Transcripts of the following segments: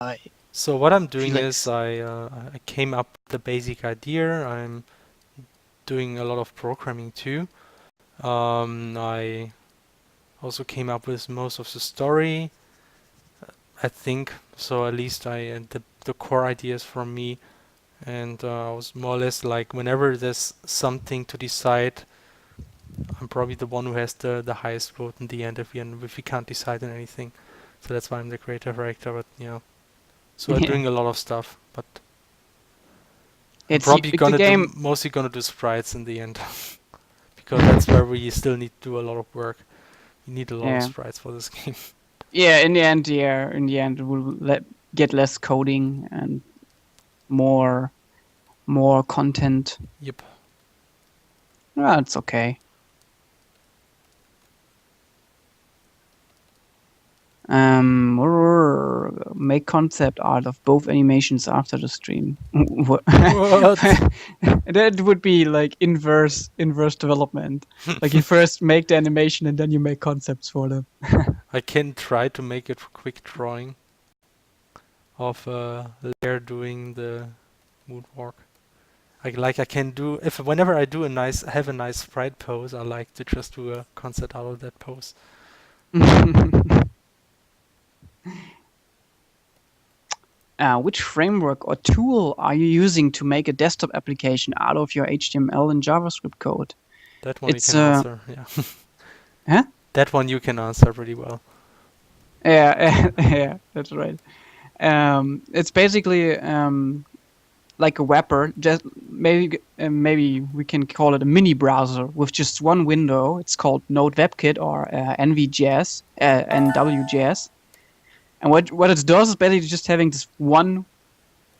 I So what I'm feel doing like is I came up with the basic idea. I'm doing a lot of programming too. I also came up with most of the story, I think. So at least the core ideas from me, and I was more or less like whenever there's something to decide, I'm probably the one who has the highest vote in the end if we can't decide on anything. So that's why I'm the creative director. But so I'm yeah, doing a lot of stuff, but I'm it's probably the gonna do game. mostly gonna do sprites in the end because that's where we still need to do a lot of work. We need a lot of Yeah, sprites for this game. yeah. In the end, we'll get less coding and more more content. Yep. Well, it's okay. Make concept art of both animations after the stream. What- What? that would be like inverse development. Like you first make the animation and then you make concepts for them. I can try to make it quick drawing of Lair doing the moonwalk. I can do if whenever I do have a nice sprite pose, I like to just do a concept out of that pose. Which framework or tool are you using to make a desktop application out of your HTML and JavaScript code? That one you It's can answer. Yeah. huh? That one you can answer pretty well. Yeah, yeah, that's right. It's basically like a wrapper. Just maybe we can call it a mini browser with just one window. It's called Node WebKit or NVJS, NWJS. And what it does is basically just having this one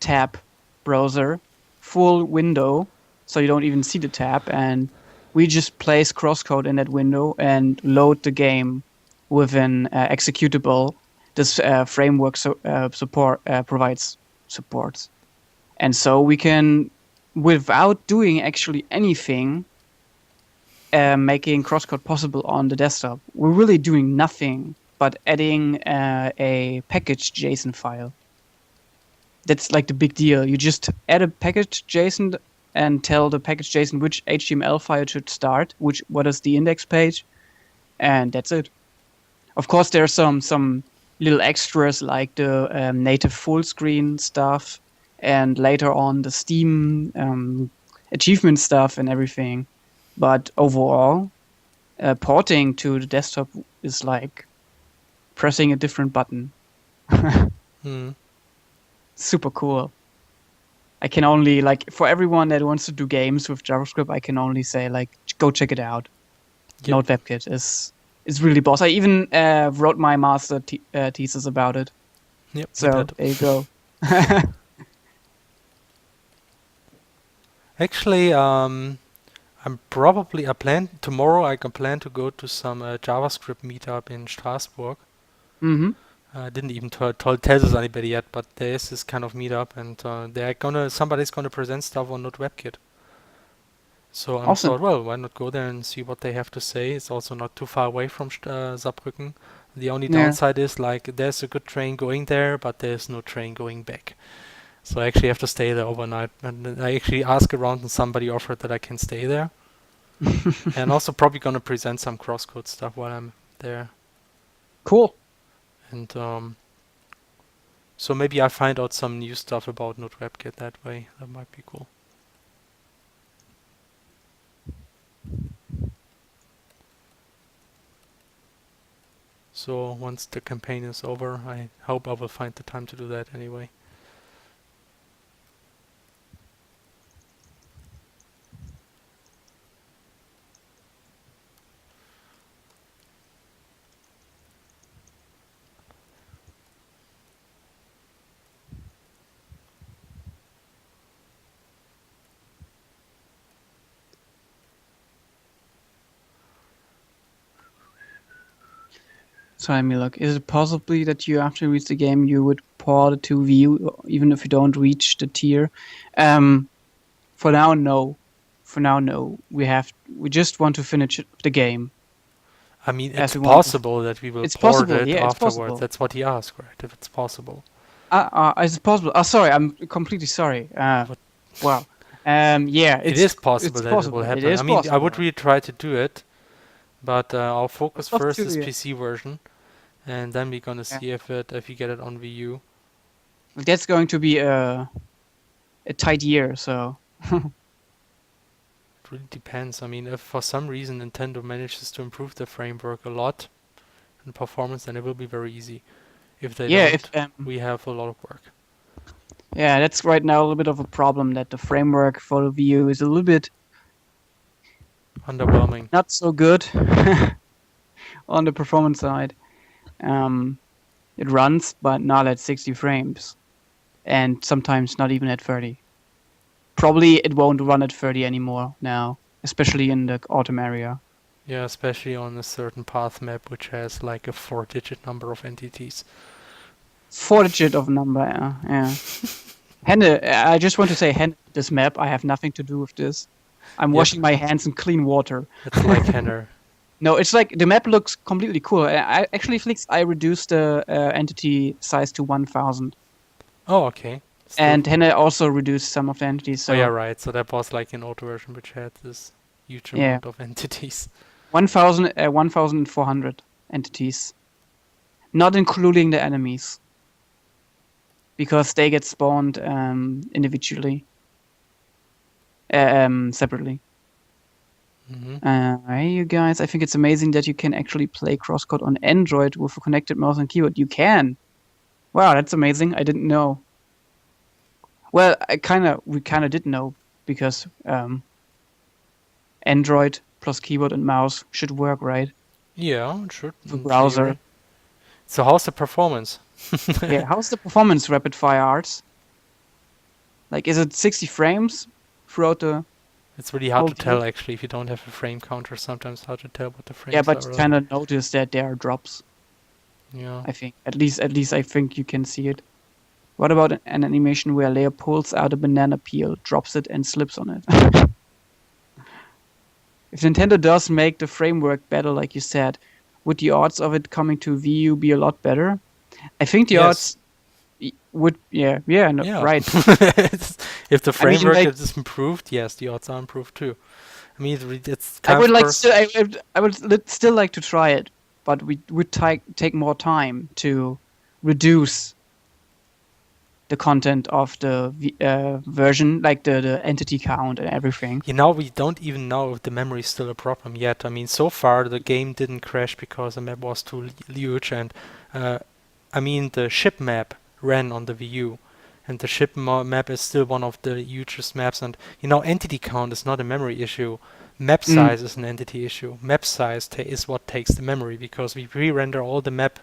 tab browser, full window, so you don't even see the tab, and we just place CrossCode in that window and load the game with an executable. This framework support provides support. And so we can, without doing actually anything, making crosscode possible on the desktop. We're really doing nothing but adding a package JSON file. That's like the big deal. You just add a package JSON and tell the package JSON which HTML file should start, what is the index page, and that's it. Of course, there are some little extras like the native full screen stuff, and later on the Steam achievement stuff and everything. But overall, porting to the desktop is like pressing a different button. Hmm. Super cool. I can only like for everyone that wants to do games with JavaScript, I can only say like go check it out. Yep. Node WebKit is really boss. I even wrote my master thesis about it. Yep. We So did. there you go. Actually, I plan tomorrow. I can plan to go to some JavaScript meetup in Strasbourg. hmm I didn't even tell this anybody yet, but there is this kind of meetup, and somebody's gonna present stuff on Node WebKit. So I Awesome. thought, well, why not go there and see what they have to say? It's also not too far away from Saarbrücken. The only Yeah. downside is like there's a good train going there, but there's no train going back. So I actually have to stay there overnight. And I actually asked around, and somebody offered that I can stay there. And also probably gonna present some CrossCode stuff while I'm there. Cool. And so maybe I find out some new stuff about Node WebKit that way. That might be cool. So once the campaign is over, I hope I will find the time to do that anyway. So let me look. Is it possibly that you, after you reach the game, you would port it to view, even if you don't reach the tier? For now, no. For now, no. We just want to finish the game I mean, as it's we want to. possible that we will It's port possible. it Yeah, it's afterwards. possible. That's what he asked, right? If it's possible. Is it possible? Oh, sorry, I'm completely sorry. But Wow. Yeah, it it's is possible it's that it will possible. It happen. is I mean, I would possible. really try to do it, but our Would focus love first to. is Yeah. PC version, and then we're gonna Yeah. see if you get it on Wii U. That's going to be a tight year. So It really depends. I mean, if for some reason Nintendo manages to improve the framework a lot and performance, then it will be very easy. If they yeah, if don't, we have a lot of work. yeah, that's right now a little bit of a problem that the framework for the Wii U is a little bit Underwhelming. not so good on the performance side. Um, it runs, but not at 60 frames, and sometimes not even at 30. Probably it won't run at 30 anymore now, especially in the autumn area. Yeah, especially on a certain path map which has like a 4-digit number of entities. 4 digit of number, yeah. Henne, I just want to say, Henne, this map, I have nothing to do with this. I'm Yep, washing my hands in clean water. it's like Henner. No, it's like the map looks completely cool. I actually, Flix, I reduced the entity size to 1,000, Oh, okay. Still. and Henne also reduced some of the entities. Oh, yeah, So right. So that was like an old version which had this huge yeah, amount of entities. 1,400 entities, not including the enemies, because they get spawned individually, separately. Hey, you guys, I think it's amazing that you can actually play CrossCode on Android with a connected mouse and keyboard. You can. Wow, that's amazing. I didn't know. Well, we kind of did know because Android plus keyboard and mouse should work, right? Yeah, it should The in browser. theory. So how's the performance? Yeah, how's the performance, Rapid Fire Arts? Like, is it 60 frames throughout the It's really hard whole to tell game? actually if you don't have a frame counter. Sometimes hard to tell what the Yeah, frames but are. you kind of notice that there are drops. Yeah. I think at least I think you can see it. What about an animation where Leia pulls out a banana peel, drops it, and slips on it? If Nintendo does make the framework better, like you said, would the odds of it coming to Wii U be a lot better? I think the Yes. odds would, no, Yeah. right. If the I mean, framework like, is improved, yes, the odds are improved too. I mean, it's I kind would of like course. I would still like to try it, but we would take more time to reduce the content of the version, like the entity count and everything. We don't even know if the memory is still a problem yet. I mean, so far the game didn't crash because the map was too huge, and I mean the ship map ran on the Wii U, and the ship map is still one of the hugest maps. And entity count is not a memory issue. Map Mm, size is an entity issue. Map size is what takes the memory because we re-render all the map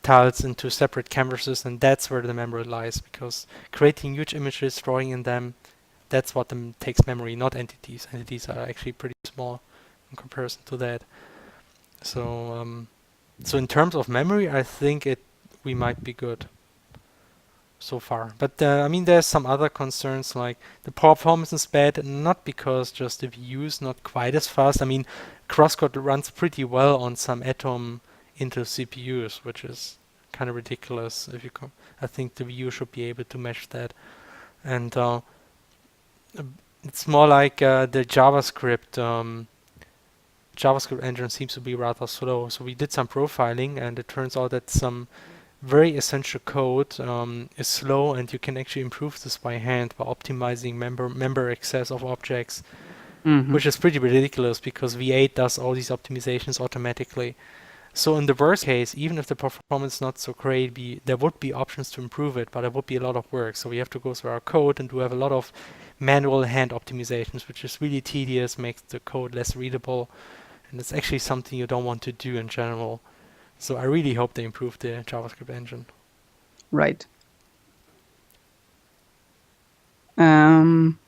tiles into separate canvases, and that's where the memory lies. Because creating huge images, drawing in them, that's what takes memory, not entities. Entities are actually pretty small in comparison to that. So in terms of memory, I think we might be good so far. But I mean, there's some other concerns like the performance is bad, not because just the view is not quite as fast. I mean, CrossCode runs pretty well on some Atom Intel CPUs, which is kind of ridiculous. I think the view should be able to match that. And it's more like the JavaScript engine seems to be rather slow. So we did some profiling, and it turns out that some very essential code is slow, and you can actually improve this by hand by optimizing member access of objects, hmm which is pretty ridiculous because V8 does all these optimizations automatically. So in the worst case, even if the performance is not so great, there would be options to improve it, but it would be a lot of work. So we have to go through our code and do have a lot of manual hand optimizations, which is really tedious, makes the code less readable, and it's actually something you don't want to do in general. So I really hope they improve the JavaScript engine. Right.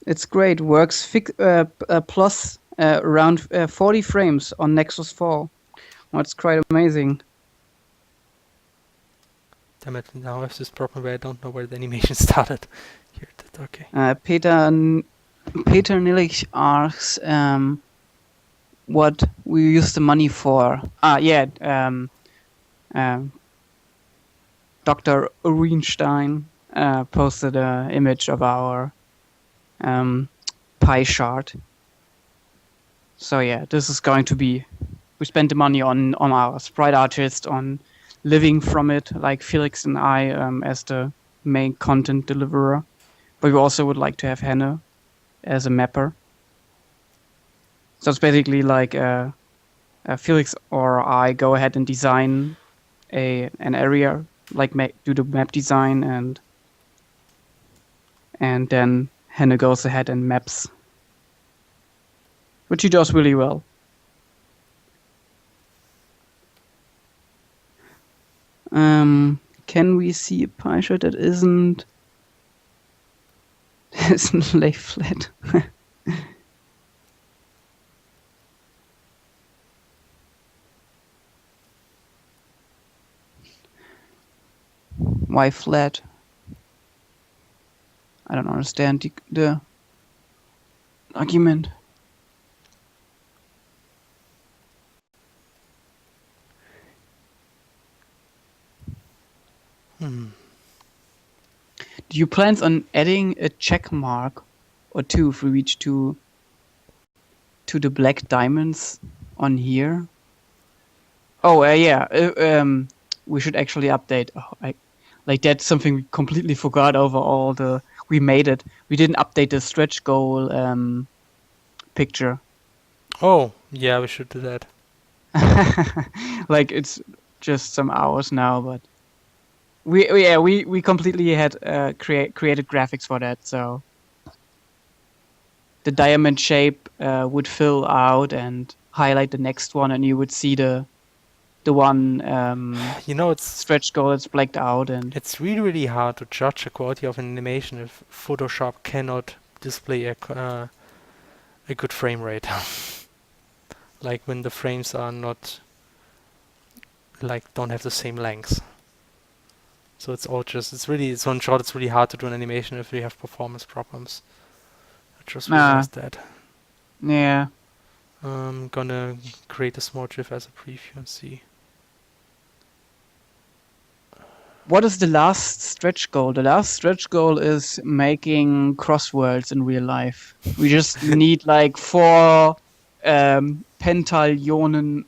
It's great. Works plus around 40 frames on Nexus 4. That's quite amazing. Damn it, now I have this problem where I don't know where the animation started. Here, okay. Peter Nilich asks what we use the money for. Dr. Urenstein posted an image of our pie chart. So yeah, this is going to be. We spent the money on our sprite artist, on living from it, like Felix and I, as the main content deliverer. But we also would like to have Henne as a mapper. So it's basically like Felix or I go ahead and design an area, like do the map design, and then Henne goes ahead and maps, which he does really well. Can we see a pie chart that isn't lay flat? Why flat? I don't understand the argument. Do you plan on adding a check mark or two if we reach to the black diamonds on here? Oh, yeah. We should actually update. Oh, like that's something we completely forgot over all the. We made it. We didn't update the stretch goal picture. Oh, yeah, we should do that. Like it's just some hours now, but we completely had created graphics for that. So the diamond shape would fill out and highlight the next one, and you would see the one It's stretch goal that's blacked out, and it's really hard to judge the quality of an animation if Photoshop cannot display a good frame rate. Like when the frames are not don't have the same length. So it's all just it's one shot. It's really hard to do an animation if you have performance problems. I just realized that. Yeah. I'm gonna create a small GIF as a preview and see. What is the last stretch goal? The last stretch goal is making crosswords in real life. We just need like 4 pentallion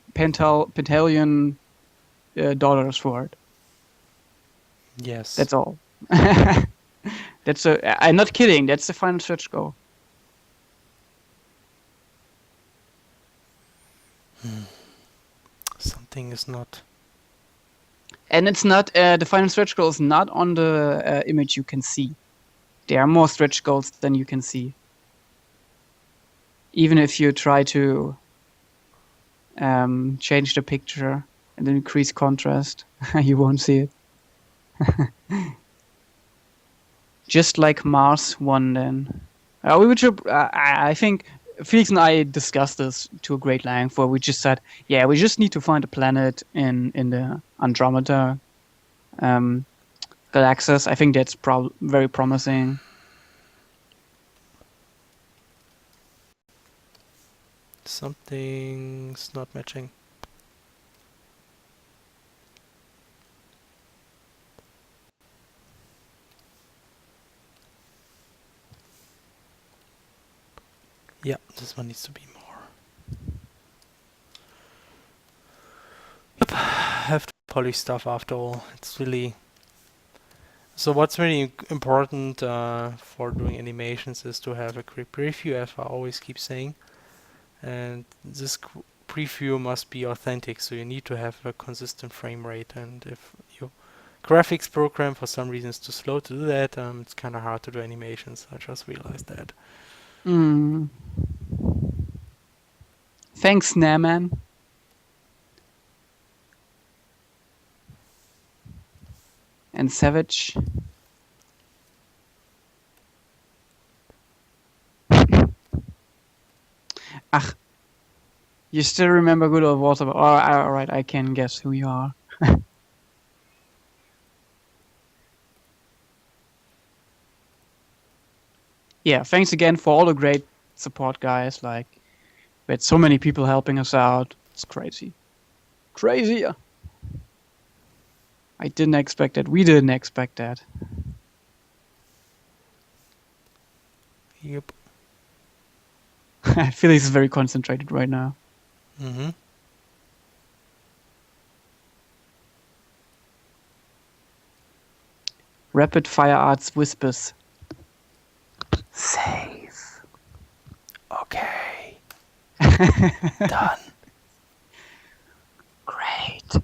dollars for it. Yes. That's all. I'm not kidding. That's the final stretch goal. Something is not. And it's not the final stretch goal is not on the image you can see. There are more stretch goals than you can see. Even if you try to change the picture and then increase contrast, you won't see it. Just like Mars 1 then. I think Felix and I discussed this to a great length, where we just said, yeah, we just need to find a planet in the Andromeda galaxies. I think that's very promising. Something's not matching. Yeah, this one needs to be more. Yep, I have to polish stuff after all. It's really... So what's really important for doing animations is to have a quick preview, as I always keep saying. And this preview must be authentic, so you need to have a consistent frame rate. And if your graphics program for some reason is too slow to do that, it's kind of hard to do animations. I just realized that. Thanks, Naman. And Savage. Ach, you still remember good old Water? All right, I can guess who you are. Yeah, thanks again for all the great support, guys. Like, we had so many people helping us out. It's crazy. Crazy. I didn't expect that. We didn't expect that. Yep. I feel he's very concentrated right now. Mm-hmm. Rapid fire arts whispers. Save. Okay. Done. Great.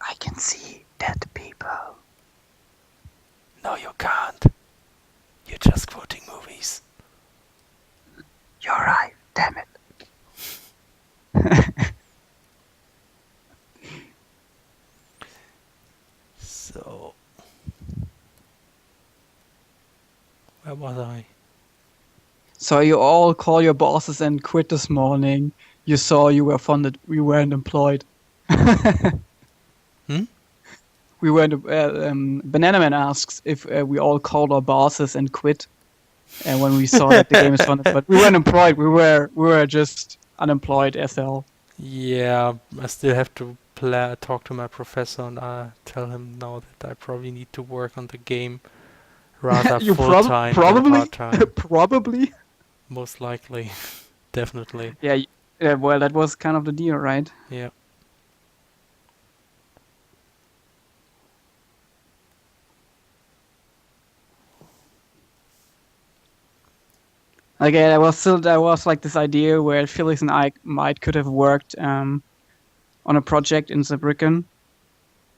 I can see dead people. No, you can't. You're just quoting movies. You're right. Damn it. So, where was I? So you all call your bosses and quit this morning. You saw you were funded. We weren't employed. Hmm? We weren't. Banana Man asks if we all called our bosses and quit. And when we saw that the game is funded, but we weren't employed. We were just unemployed SL. Yeah, I still have to talk to my professor and tell him now that I probably need to work on the game rather You full time than probably part time. probably. Most likely, definitely. Yeah. Yeah. Well, that was kind of the deal, right? Yeah. Like there was like this idea where Felix and I could have worked on a project in Saarbrücken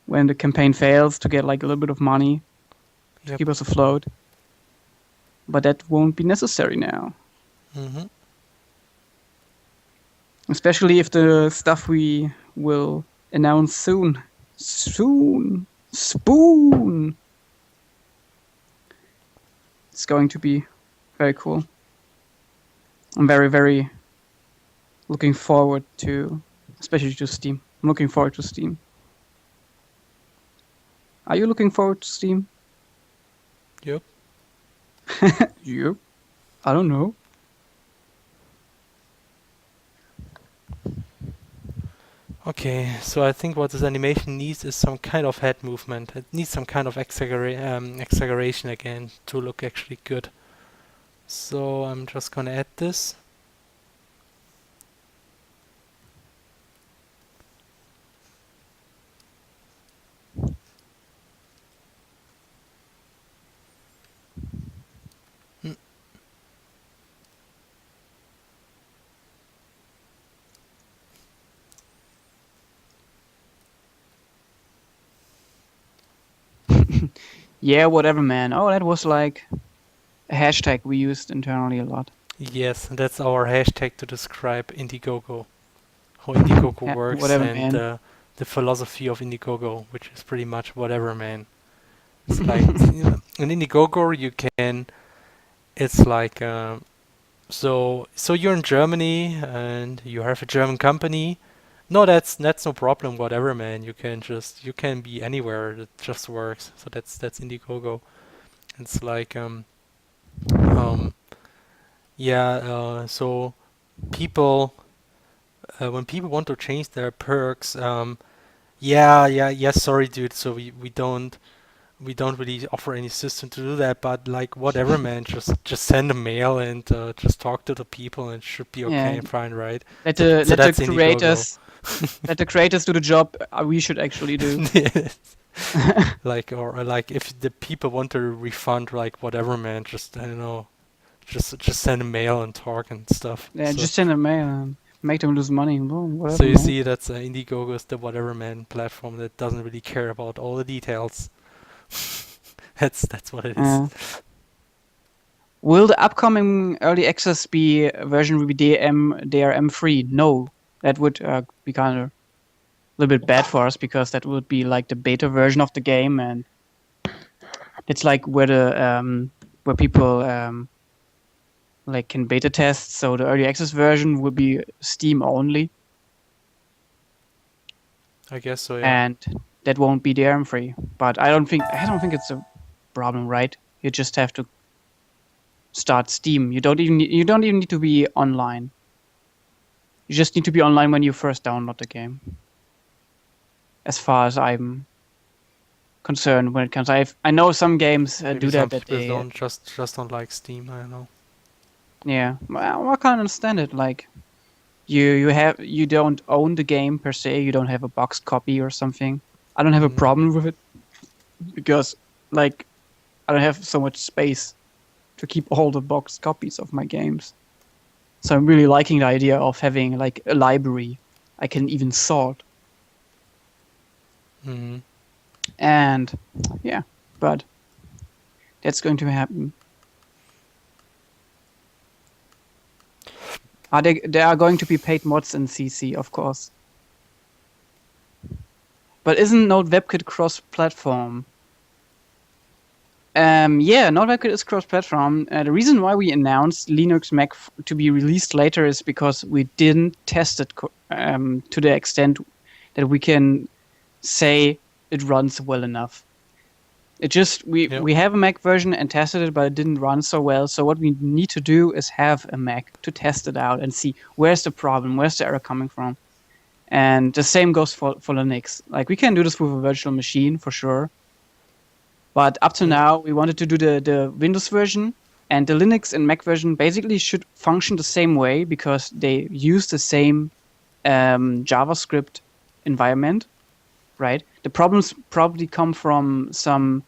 when the campaign fails to get like a little bit of money to Yep. keep us afloat. But that won't be necessary now. Mm-hmm. Especially if the stuff we will announce soon. Soon. Spoon. It's going to be very cool. I'm very, very looking forward to, especially to Steam. I'm looking forward to Steam. Are you looking forward to Steam? Yep. Yep. I don't know. Okay, so I think what this animation needs is some kind of head movement. It needs some kind of exaggeration again to look actually good. So I'm just gonna add this. Mm. Yeah, whatever, man. Oh, that was like a hashtag we used internally a lot. Yes, that's our hashtag to describe Indiegogo, how Indiegogo Yeah, works, whatever, and man. the philosophy of Indiegogo, which is pretty much whatever, man. It's like in Indiegogo you can. It's like so you're in Germany and you have a German company. No, that's no problem. Whatever, man. You can be anywhere. It just works. So that's Indiegogo. It's like um yeah. So people when people want to change their perks, yeah. Sorry, dude. So we don't really offer any system to do that. But like whatever, man. Just send a mail and just talk to the people and it should be okay Yeah, and fine, right? let So the so let the that's Indiegogo. creators let the creators do the job we should actually do. Yes. Like or like if the people want to refund like whatever, man, just I don't know, just send a mail and talk and stuff. Yeah, just send a mail and make them lose money. Well, So whatever, you man. see that's Indiegogo is the whatever man platform that doesn't really care about all the details. That's what it is. Will the upcoming early access version will be DRM free? No, that would be kind of a little bit bad for us because that would be like the beta version of the game, and it's like where people like can beta test. So the early access version will be Steam only, I guess so, yeah. and that won't be DRM free. But I don't think it's a problem, right? You just have to start Steam. You don't even need to be online. You just need to be online when you first download the game. As far as I'm concerned when it comes. I know some games Maybe do some that people they don't just don't like Steam. I don't know. yeah. Well, I can't understand it. Like you don't own the game per se. You don't have a boxed copy or something. I don't have a Mm, problem with it because like I don't have so much space to keep all the boxed copies of my games. So I'm really liking the idea of having like a library I can even sort. mm. And yeah, but that's going to happen. There are going to be paid mods in CC, of course. But isn't Node WebKit cross-platform? Yeah, Node WebKit is cross-platform. The reason why we announced Linux Mac to be released later is because we didn't test it to the extent that we can say it runs well enough. It just Yep. we have a Mac version and tested it, but it didn't run so well. So what we need to do is have a Mac to test it out and see where's the problem, where's the error coming from. And the same goes for Linux. Like we can do this with a virtual machine for sure. But up to Yep. now, we wanted to do the Windows version, and the Linux and Mac version basically should function the same way because they use the same JavaScript environment, right? The problems probably come from some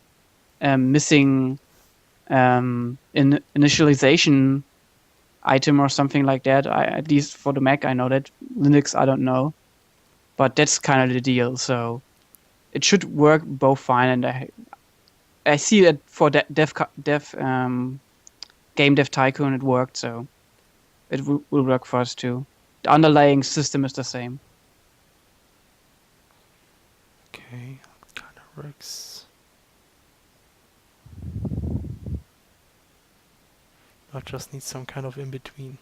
missing initialization item or something like that. At least for the Mac, I know that. Linux, I don't know. But that's kind of the deal. So it should work both fine, and I see that for Game Dev Tycoon it worked, so it will work for us too. The underlying system is the same. Okay, that kind of works. I just need some kind of in between,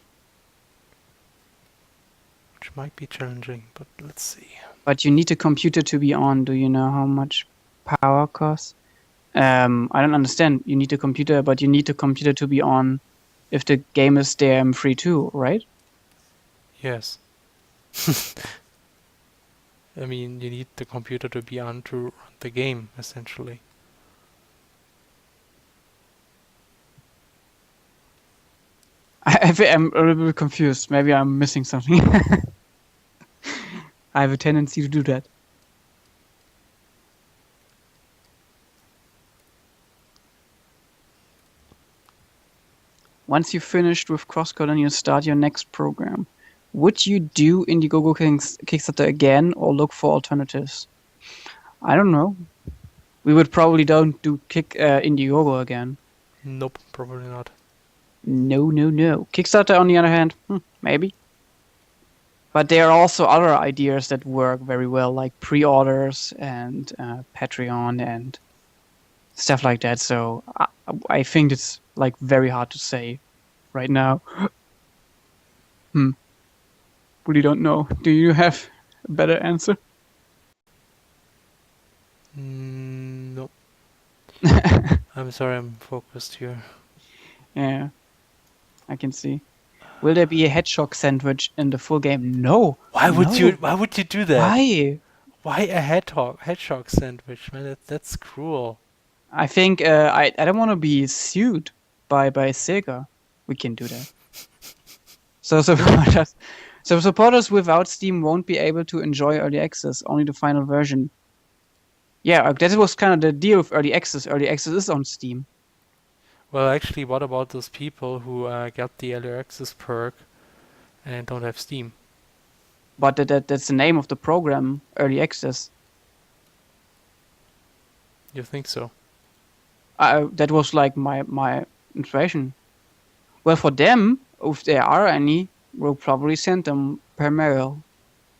which might be challenging, but let's see. But you need a computer to be on. Do you know how much power costs? I don't understand. You need a computer, but you need a computer to be on if the game is DRM-free too, right? Yes. I mean, you need the computer to be on to run the game, essentially. I'm a little bit confused. Maybe I'm missing something. I have a tendency to do that. Once you've finished with CrossCode and you start your next program, would you do Indiegogo Kickstarter again or look for alternatives? I don't know. We would probably don't do Indiegogo again. Nope, probably not. No. Kickstarter, on the other hand, maybe. But there are also other ideas that work very well, like pre-orders and Patreon and stuff like that. So I think it's like very hard to say right now. Really don't know. Do you have a better answer? Nope. I'm sorry, I'm focused here. Yeah, I can see. Will there be a hedgehog sandwich in the full game? No. Why would No. you? Why would you do that? Why? Why a hedgehog sandwich, man? That's cruel. I think I don't want to be sued by Sega. We can do that. So supporters without Steam won't be able to enjoy early access. Only the final version. Yeah, that was kind of the deal with early access. Early access is on Steam. Well, actually, what about those people who got the early access perk and don't have Steam? But that's the name of the program, early access. You think so? That was like my inspiration. Well, for them, if there are any, we'll probably send them per mail.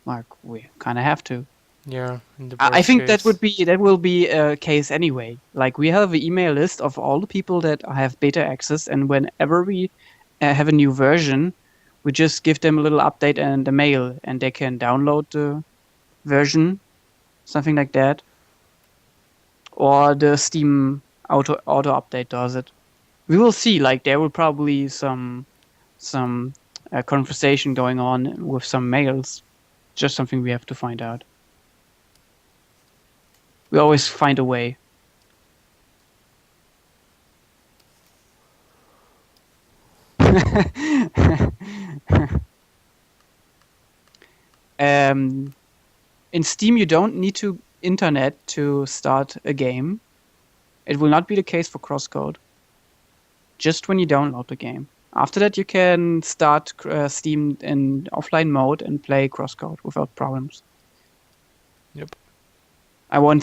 Like we kind of have to. Yeah, in the I worst think case. that will be a case anyway. Like we have an email list of all the people that have beta access, and whenever we have a new version, we just give them a little update and a mail, and they can download the version, something like that, or the Steam auto update does it. We will see. Like there will probably some conversation going on with some mails. Just something we have to find out. We always find a way. um, in Steam, you don't need to internet to start a game. It will not be the case for CrossCode. Just when you download the game. After that, you can start Steam in offline mode and play CrossCode without problems. Yep. I won't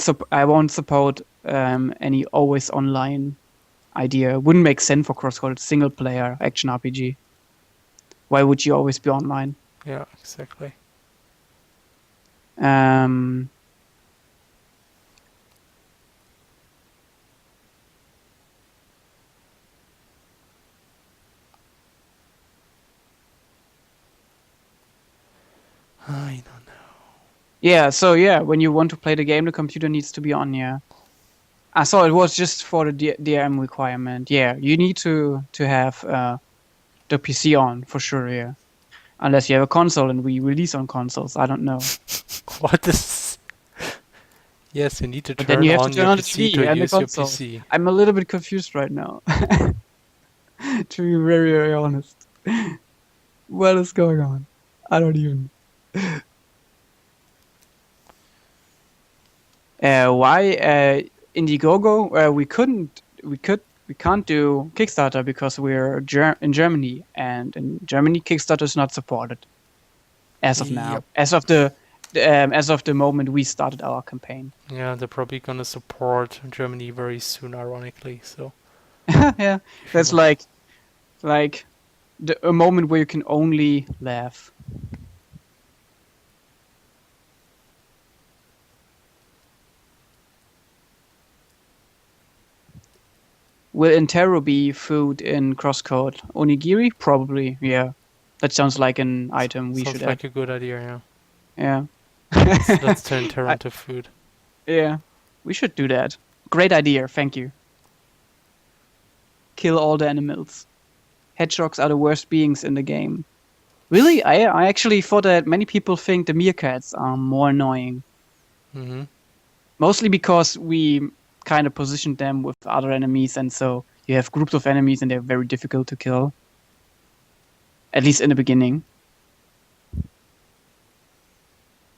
support any always online idea. It wouldn't make sense for CrossCode. It's single player action RPG. Why would you always be online? Yeah, exactly. Um, I don't know. yeah, so yeah, when you want to play the game, the computer needs to be on, yeah. I saw it was just for the DRM requirement. Yeah, you need to have the PC on for sure, yeah. Unless you have a console and we release on consoles, I don't know. What is... Yes, you need to But then turn you have to on turn your on the PC to TV and the use your console. PC. I'm a little bit confused right now, to be very, very honest. What is going on? I don't even. Why Indiegogo? We can't do Kickstarter because we're in Germany, and in Germany Kickstarter is not supported as of now. Yep. As of the moment we started our campaign. Yeah, they're probably gonna support Germany very soon, ironically. So Yeah, if you that's want, like a moment where you can only laugh. Will Intero be food in CrossCode? Onigiri? Probably, yeah. That sounds like an item we sounds should like add. a good idea. Yeah. Yeah. Let's turn Terra I, into food. yeah, we should do that. Great idea, thank you. Kill all the animals. Hedgehogs are the worst beings in the game. Really? I actually thought that many people think the meerkats are more annoying. Mm-hmm. Mostly because we kind of positioned them with other enemies, and so you have groups of enemies and they're very difficult to kill. At least in the beginning.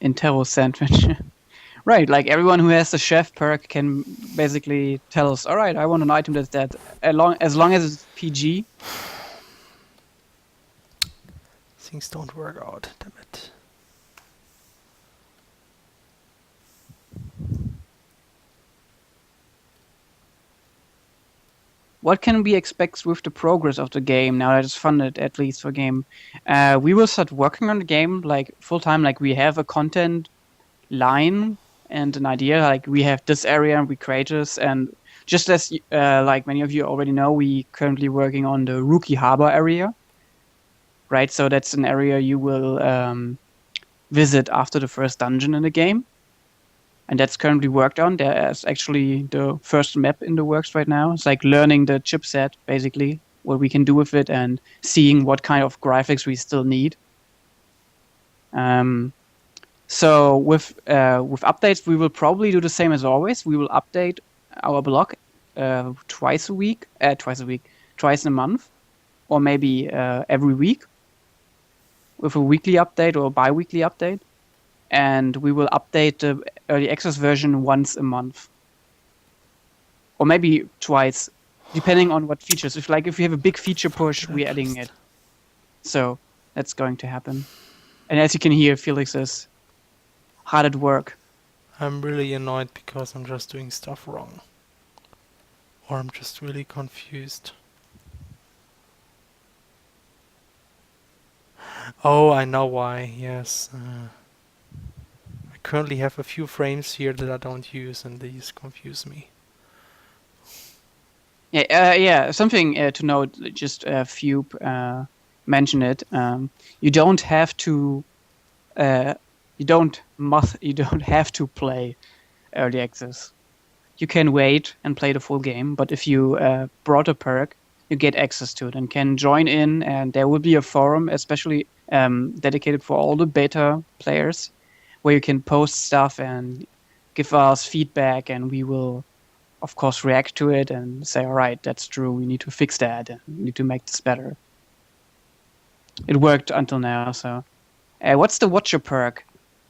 Intero sandwich. Right, like everyone who has the chef perk can basically tell us, all right, I want an item that's that. As long as it's PG. Things don't work out. Damn it. What can we expect with the progress of the game now that it's funded, at least for game? We will start working on the game like full time. Like we have a content line and an idea. Like we have this area and we create this. And just as like many of you already know, we currently working on the Rookie Harbor area. Right, so that's an area you will visit after the first dungeon in the game. And that's currently worked on. There's actually the first map in the works right now. It's like learning the chipset, basically, what we can do with it and seeing what kind of graphics we still need. So with updates, we will probably do the same as always. We will update our blog twice in a month, or maybe every week with a weekly update or a bi-weekly update. And we will update the early access version once a month, or maybe twice, depending on what features. If we have a big feature push, we're adding it. So that's going to happen. And as you can hear, Felix is hard at work. I'm really annoyed because I'm just doing stuff wrong. Or I'm just really confused. Oh, I know why. Yes. I currently have a few frames here that I don't use, and these confuse me. Yeah. Something to note. Just a few mention it. You don't have to. You don't have to play early access. You can wait and play the full game, but if you brought a perk, you get access to it and can join in. And there will be a forum, especially dedicated for all the beta players, where you can post stuff and give us feedback, and we will, of course, react to it and say, all right, that's true. We need to fix that and we need to make this better. it worked until now. So, what's the Watcher perk?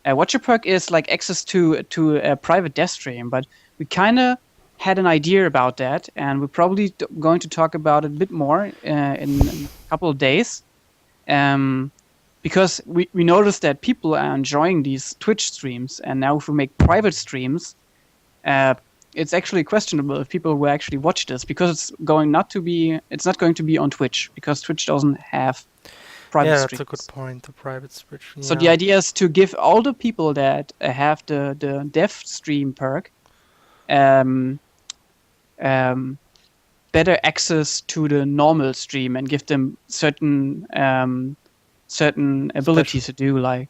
Watcher perk is like access to a private dev stream, but we kind of had an idea about that, and we're probably going to talk about it a bit more in a couple of days. Because we noticed that people are enjoying these Twitch streams, and now if we make private streams, it's actually questionable if people will actually watch this, because it's not going to be on Twitch, because Twitch doesn't have private Yeah, streams. that's a good point. The private switch. So Yeah. the idea is to give all the people that have the dev stream perk better access to the normal stream and give them certain abilities to do, like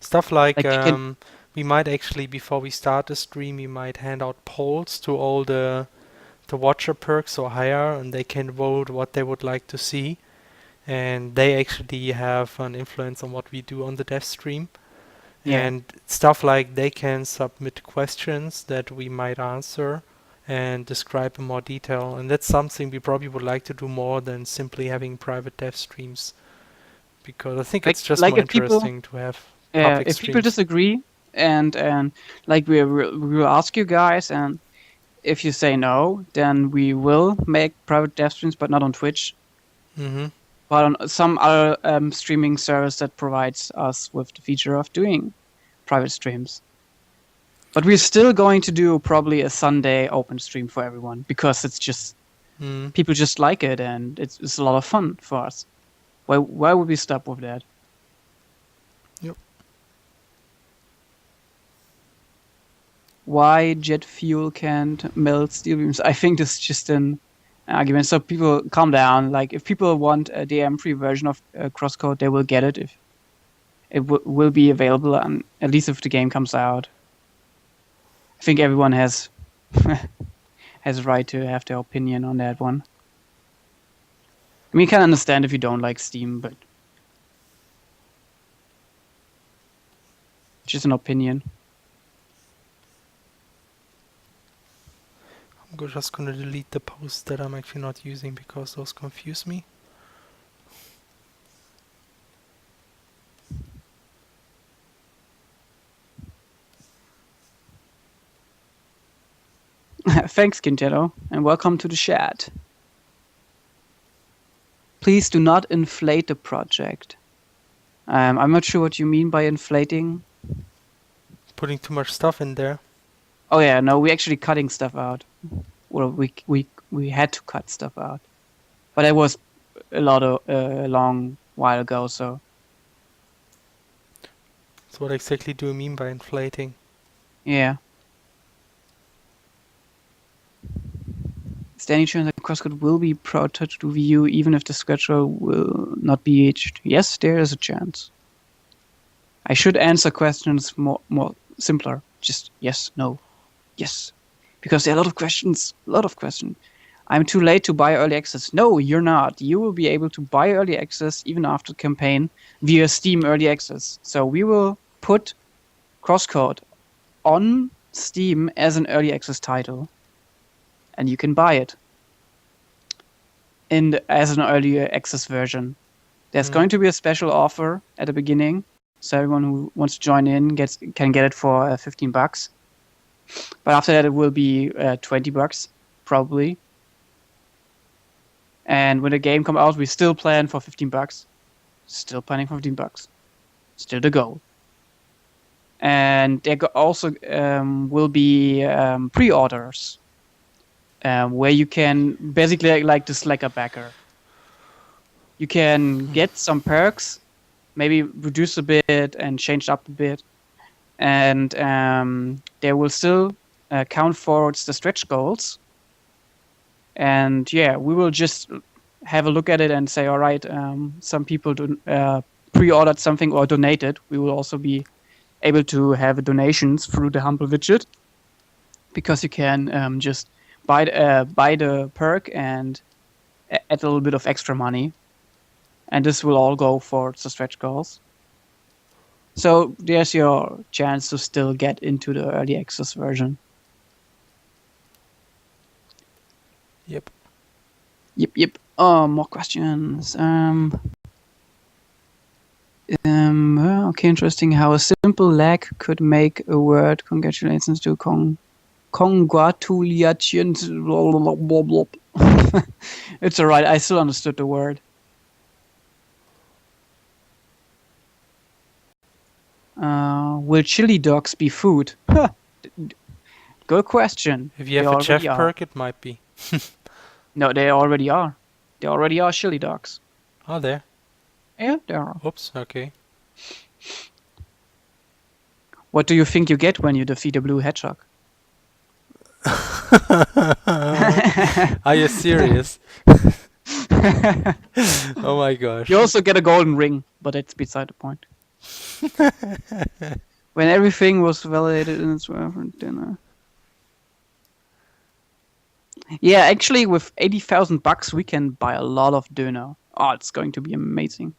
stuff like, like we might actually, before we start the stream, we might hand out polls to all the watcher perks or higher, and they can vote what they would like to see, and they actually have an influence on what we do on the dev stream. And stuff like they can submit questions that we might answer and describe in more detail, and that's something we probably would like to do more than simply having private dev streams, because I think it's just more interesting to have public if streams. people disagree, and like we will ask you guys, and if you say no, then we will make private dev streams, but not on Twitch. But on some other streaming service that provides us with the feature of doing private streams. But we're still going to do probably a Sunday open stream for everyone, because it's just people just like it, and it's a lot of fun for us. Why would we stop with that? Yep. Why jet fuel can't melt steel beams? I think this is just an argument. So people, calm down. Like, if people want a DM-free version of CrossCode, they will get it. If it will be available, at least if the game comes out. I think everyone has has a right to have their opinion on that one. I mean, you can understand if you don't like Steam, but just an opinion. I'm just going to delete the posts that I'm actually not using, because those confuse me. Thanks, Quintero, and welcome to the chat. Please do not inflate the project. I'm not sure what you mean by inflating. Putting too much stuff in there. Oh yeah, no, we're actually cutting stuff out. Well, we had to cut stuff out, but it was a long while ago. So what exactly do you mean by inflating? Yeah. Is there any chance that CrossCode will be protected to view even if the schedule will not be reached? Yes, there is a chance. I should answer questions more simpler. Just yes, no, yes. Because there are a lot of questions. I'm too late to buy early access. No, you're not. You will be able to buy early access even after the campaign via Steam Early Access. So we will put CrossCode on Steam as an early access title, and you can buy it as an early access version. There's going to be a special offer at the beginning, so everyone who wants to join in can get it for $15. But after that, it will be $20 probably. And when the game comes out, we still plan for $15. Still planning for $15. Still the goal. And there also will be pre-orders where you can basically like the Slacker backer. You can get some perks, maybe reduce a bit and change up a bit, and they will still count towards the stretch goals. And yeah, we will just have a look at it and say, all right, some people pre-ordered something or donated. We will also be able to have donations through the Humble widget, because you can just buy the perk and add a little bit of extra money. And this will all go for the stretch goals. So there's your chance to still get into the early access version. Yep. Yep. Oh, more questions. Okay, interesting how a simple lag could make a word. Congratulations to congratulations. Blah, blah, blah, blah, blah. It's alright. I still understood the word. Will chili dogs be food? Good question. If you They have a already chef are. perk, it might be. No, they already are. They already are chili dogs. Oh, there. Yeah, they are. Oops. Okay. What do you think you get when you defeat a blue hedgehog? Are you serious? Oh my gosh. You also get a golden ring, but that's beside the point. When everything was validated in its dinner. Yeah, actually, with 80,000 bucks, we can buy a lot of dinner. Oh, it's going to be amazing.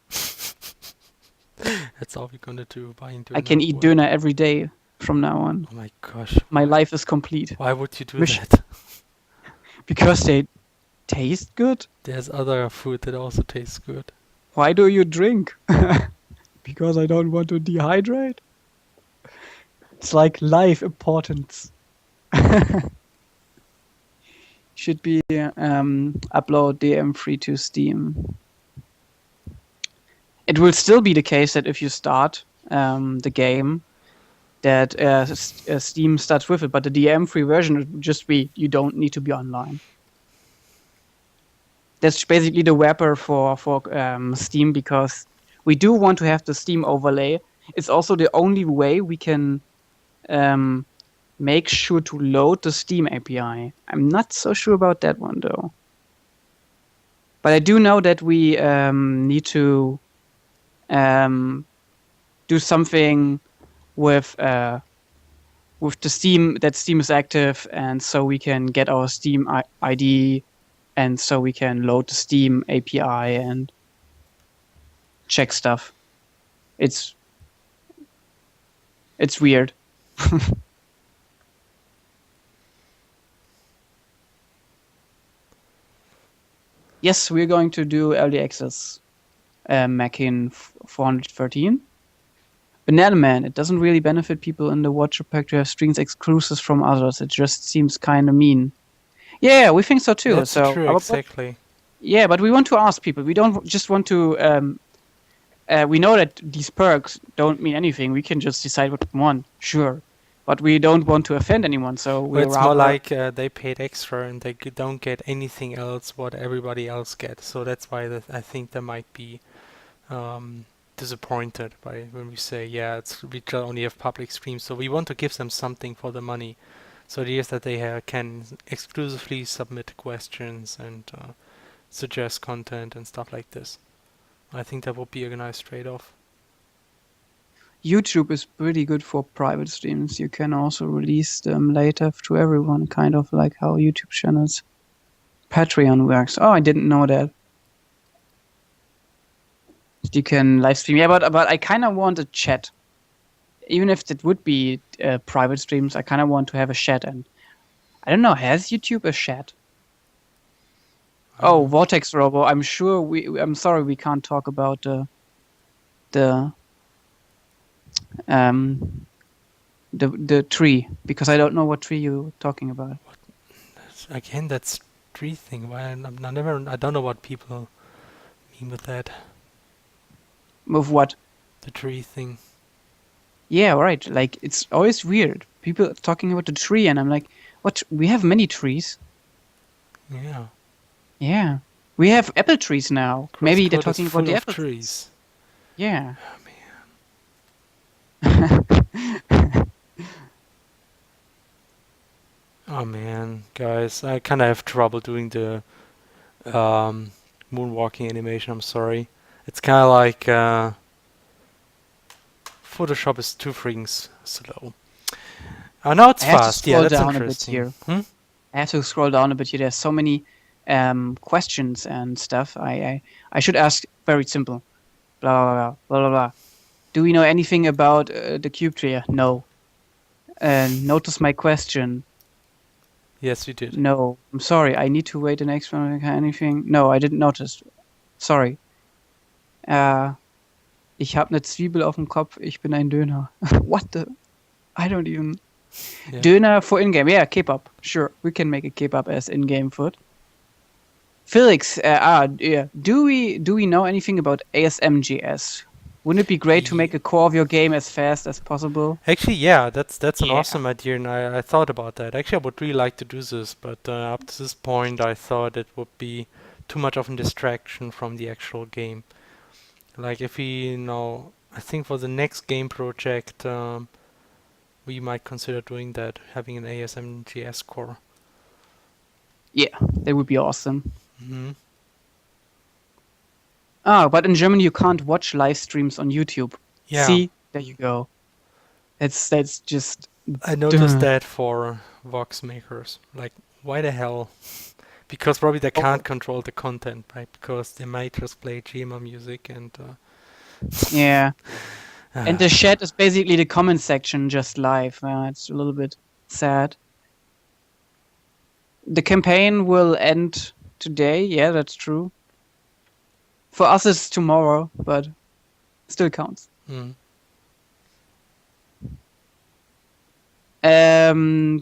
That's all we're gonna do. Buying I can eat dinner every day from now on. Oh my gosh. My life is complete. Why would you do Wish- that? Because they taste good. There's other food that also tastes good. Why do you drink? Because I don't want to dehydrate. It's like life importance. Should be upload DM3 to Steam. It will still be the case that if you start the game, that Steam starts with it, but the DM3 version would just be you don't need to be online. That's basically the wrapper for Steam, because we do want to have the Steam overlay. It's also the only way we can make sure to load the Steam API. I'm not so sure about that one though. But I do know that we need to do something with the Steam, that Steam is active, and so we can get our Steam ID, and so we can load the Steam API and check stuff. It's weird. Yes, we're going to do early access Mackin 413. Banana Man, it doesn't really benefit people in the watcher pack to have strings exclusives from others. It just seems kind of mean. Yeah, we think so too. That's so true, exactly. Yeah, but we want to ask people. We don't just want to. We know that these perks don't mean anything. We can just decide what we want, sure. But we don't want to offend anyone, so Well, we're it's more like they paid extra and they don't get anything else what everybody else gets. So that's why I think they might be disappointed by when we say, yeah, we only have public streams. So we want to give them something for the money. So it is that they can exclusively submit questions and suggest content and stuff like this. I think that would be a nice trade-off. YouTube is pretty good for private streams. You can also release them later to everyone, kind of like how YouTube channels Patreon works. Oh, I didn't know that. You can live stream. Yeah, but I kind of want a chat. Even if it would be private streams, I kind of want to have a chat. And I don't know, has YouTube a chat? Oh, Vortex Robo. I'm sure I'm sorry we can't talk about the tree, because I don't know what tree you're talking about. Again, that's tree thing. Why I don't know what people mean with that. With what? The tree thing. Yeah, right. Like, it's always weird. People talking about the tree, and I'm like, what? We have many trees. Yeah. Yeah. We have apple trees now. Maybe they're talking about the apple trees. Yeah. Oh man, guys, I kind of have trouble doing the moonwalking animation. I'm sorry. It's kind of like Photoshop is too freaking slow. Oh, now it's fast. Yeah, that's interesting. I have to scroll down a bit here. There's so many questions and stuff. I should ask very simple. Blah blah blah blah blah blah. Do we know anything about the cube tree? No. Notice my question. Yes, you did. No, I'm sorry. I need to wait the next one. Anything? No, I didn't notice. Sorry. Ich habe eine Zwiebel auf dem Kopf, ich bin ein Döner. What the? I don't even. Yeah. Döner for in-game. Yeah, kebab. Sure, we can make a kebab as in-game food. Felix, yeah. Do we know anything about ASMJS? Wouldn't it be great to make a core of your game as fast as possible? Actually, yeah, that's an Yeah. awesome idea, and I thought about that. Actually, I would really like to do this, but up to this point, I thought it would be too much of a distraction from the actual game. Like if we I think for the next game project, we might consider doing that, having an ASMJS core. Yeah, that would be awesome. Hmm. But in Germany you can't watch live streams on YouTube. Yeah. See, there you go. That's just. I noticed that for Vox makers. Like, why the hell? Because probably they can't control the content, right? Because they might just play GEMA music and. Yeah. And the chat is basically the comment section just live. It's a little bit sad. The campaign will end today. Yeah, that's true. For us, it's tomorrow, but still counts. Mm.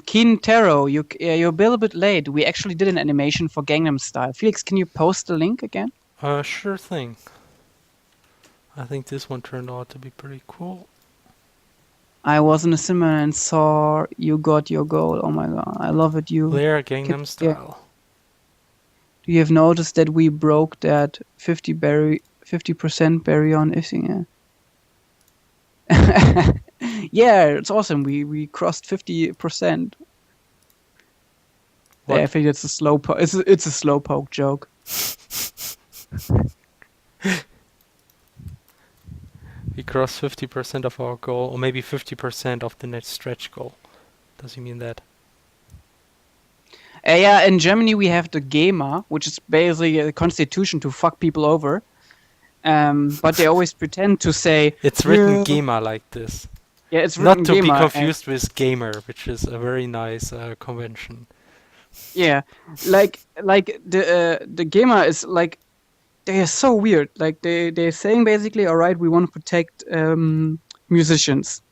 Keen Taro, you're a little bit late. We actually did an animation for Gangnam Style. Felix, can you post the link again? Sure thing. I think this one turned out to be pretty cool. I was in a cinema and saw you got your goal. Oh my god, I love it. Leas Gangnam Style. Do you have noticed that we broke that 50% barrier on Issing? Yeah, it's awesome. We crossed 50%. Yeah, I think it's a slow poke. It's a slow poke joke. We crossed 50% of our goal, or maybe 50% of the next stretch goal. Does he mean that? Yeah, in Germany we have the GEMA, which is basically a constitution to fuck people over. But they always pretend to say it's written GEMA like this. Yeah, it's written not to GEMA, be confused with gamer, which is a very nice convention. Yeah, like the GEMA is like, they are so weird. Like they're saying basically, all right, we want to protect musicians,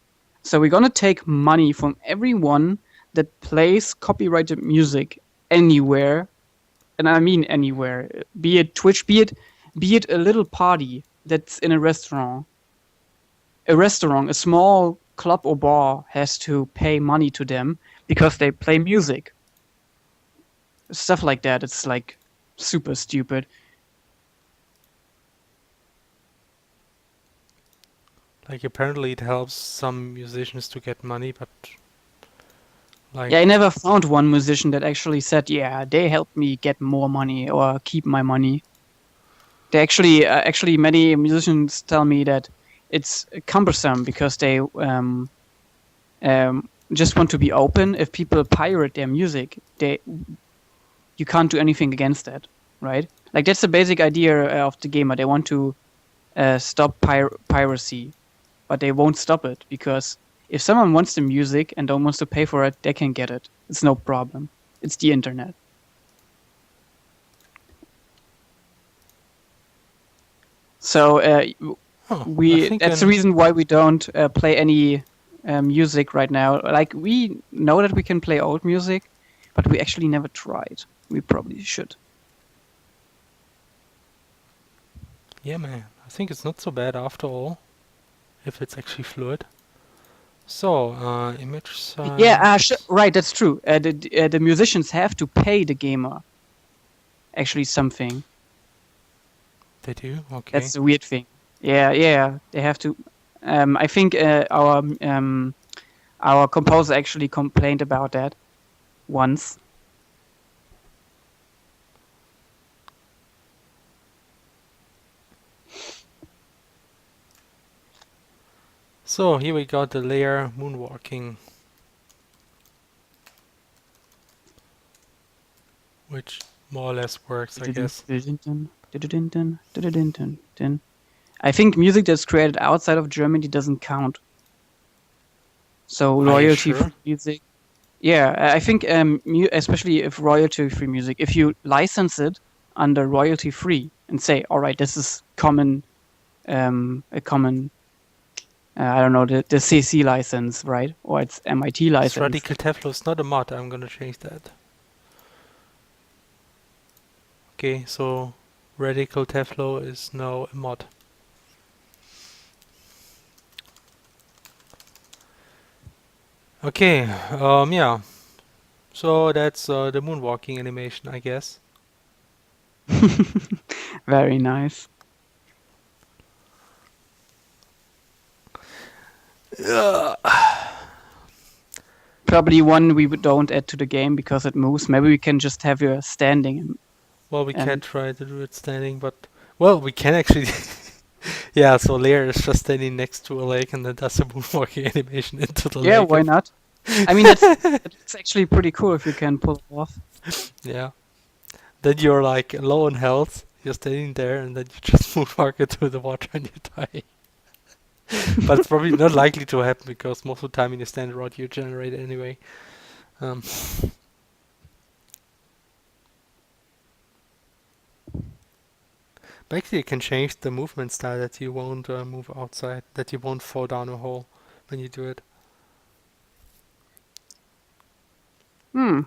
so we're gonna take money from everyone that plays copyrighted music anywhere, and I mean anywhere, be it Twitch, be it a little party that's in a restaurant. A small club or bar has to pay money to them because they play music. Stuff like that. It's like super stupid. Like apparently it helps some musicians to get money, but like yeah, I never found one musician that actually said, yeah, they helped me get more money or keep my money. They actually many musicians tell me that it's cumbersome because they just want to be open. If people pirate their music, you can't do anything against that, right? Like that's the basic idea of the GEMA. They want to stop piracy, but they won't stop it because if someone wants the music and don't wants to pay for it, they can get it. It's no problem. It's the internet. So that's the reason why we don't play any music right now. Like we know that we can play old music, but we actually never tried. We probably should. Yeah, man. I think it's not so bad after all, if it's actually fluid. So, image size. Yeah, right. That's true. The musicians have to pay the GEMA. Actually, something. They do? Okay. That's the weird thing. Yeah, they have to. I think our composer actually complained about that once. So here we got the layer moonwalking, which more or less works, I guess. I think music that's created outside of Germany doesn't count. So royalty-free music. Yeah, I think especially if royalty-free music, if you license it under royalty-free and say, all right, this is common a common, I don't know, the CC license, right? Or it's MIT This license. radical Teflo is not a mod. I'm gonna change that. Okay, so radical Teflo is now a mod. Okay, yeah. So that's the moonwalking animation, I guess. Very nice. Probably one we don't add to the game because it moves. Maybe we can just have you standing. Well, we And can't try to do it standing, but well, we can actually. Yeah, so Leas is just standing next to a lake and then does a moonwalking animation into the yeah, lake. why not? I mean, it's actually pretty cool if you can pull it off. Yeah. Then you're like low on health, you're standing there, and then you just moonwalk into the water and you die. But it's probably not likely to happen because most of the time when you stand around, you generate it anyway. But actually, you can change the movement style that you won't move outside, that you won't fall down a hole when you do it. Hmm.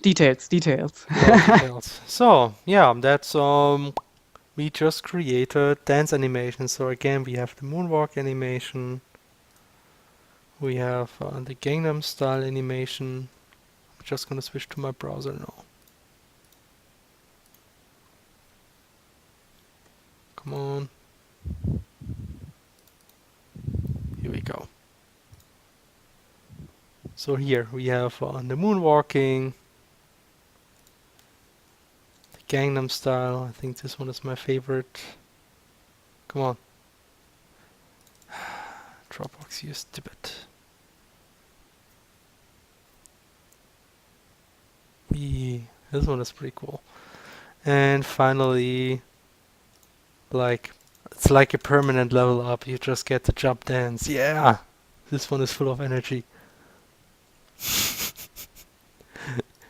Details. Details. So yeah, that's we just created dance animation. So again, we have the moonwalk animation. We have the Gangnam Style animation. I'm just gonna switch to my browser now. Come on. Here we go. So here we have the moonwalking, the Gangnam Style. I think this one is my favorite. Come on. Dropbox, you stupid. This one is pretty cool. And finally, like, it's like a permanent level up. You just get to jump dance. Yeah! This one is full of energy.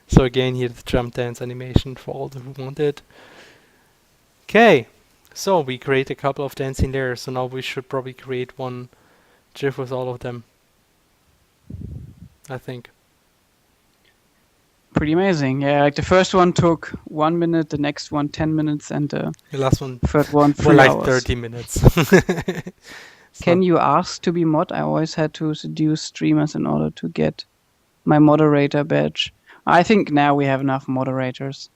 So again, here the jump dance animation for all who want it. Okay, so we create a couple of dancing layers. So now we should probably create one GIF with all of them. I think. Pretty amazing. Yeah, like the first one took 1 minute, the next one 10 minutes, and the last one third one for 3 like hours. 30 minutes. Can you ask to be mod? I always had to seduce streamers in order to get my moderator badge. I think now we have enough moderators.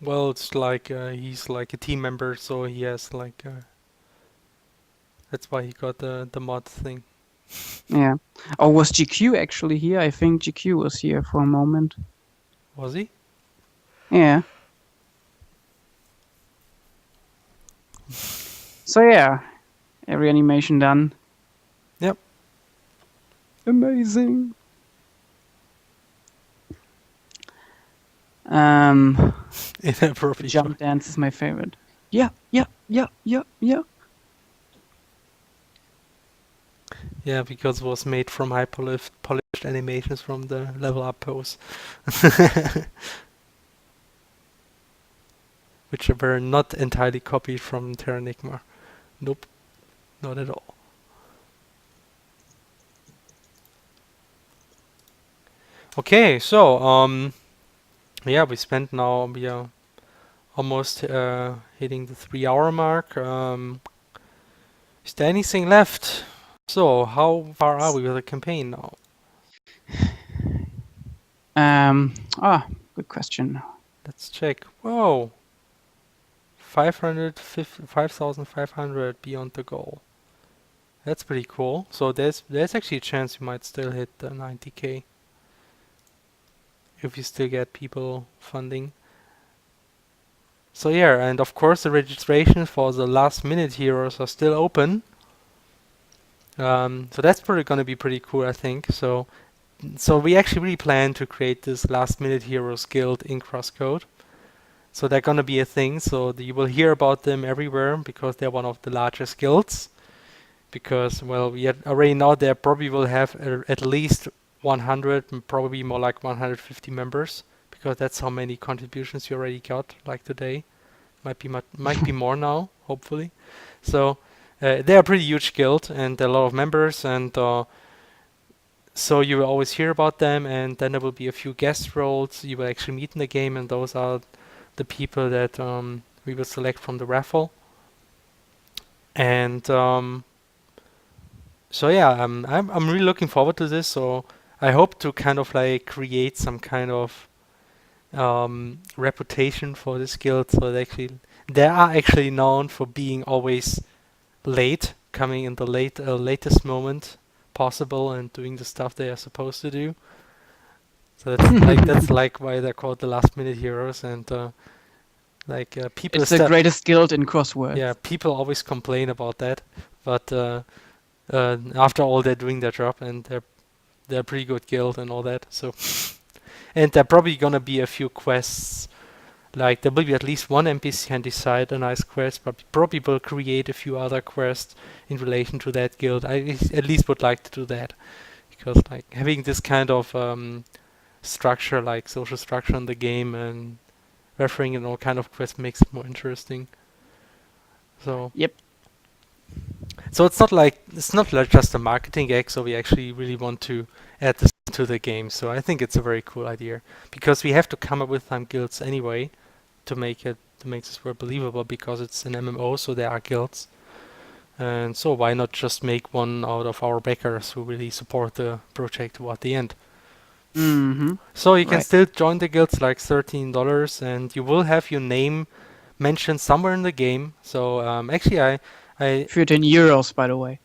Well, it's like he's like a team member, so he has like that's why he got the mod thing. Yeah. Oh, was GQ actually here? I think GQ was here for a moment. Was he? Yeah. So yeah, every animation done. Yep. Amazing. Inappropriate. Jump dance is my favorite. Yeah. Yeah, because it was made from high polished animations from the level up pose. Which were not entirely copied from Terranigma. Nope. Not at all. Okay, so yeah, we are almost hitting the 3-hour mark. Is there anything left? So how far are we with the campaign now? Good question. Let's check. Whoa. 5,500 beyond the goal. That's pretty cool. So there's actually a chance you might still hit the 90k. If you still get people funding. So yeah, and of course the registrations for the last minute heroes are still open. So that's probably gonna be pretty cool, I think. So we actually really plan to create this last minute heroes guild in CrossCode. So they're gonna be a thing. So you will hear about them everywhere because they're one of the largest guilds. Because well, we already know they probably will have at least 100, probably more like 150 members. Because that's how many contributions you already got, like today. might be more now, hopefully. So they are a pretty huge guild, and there are a lot of members, and so you will always hear about them. And then there will be a few guest roles you will actually meet in the game, and those are the people that we will select from the raffle. And so yeah, I'm really looking forward to this. So I hope to kind of like create some kind of reputation for this guild. So they are actually known for being always late, coming in the latest moment possible and doing the stuff they are supposed to do. So that's like why they're called the last minute heroes. And people It's the still, greatest guild in crosswords. yeah, people always complain about that, but after all, they're doing their job, and they're a pretty good guild and all that. So, and there are probably gonna be a few quests. Like there will be at least one NPC can decide a nice quest, but probably will create a few other quests in relation to that guild. I at least would like to do that, because like having this kind of structure, like social structure in the game, and referring in all kind of quests makes it more interesting. So Yep. so it's not like just a marketing gag. So we actually really want to add this to the game. So I think it's a very cool idea, because we have to come up with some guilds anyway to make this world believable, because it's an MMO, so there are guilds. And so why not just make one out of our backers who really support the project toward the end? Mm-hmm. So you can Right. still join the guilds, like $13, and you will have your name mentioned somewhere in the game. So actually, I 13 euros, by the way.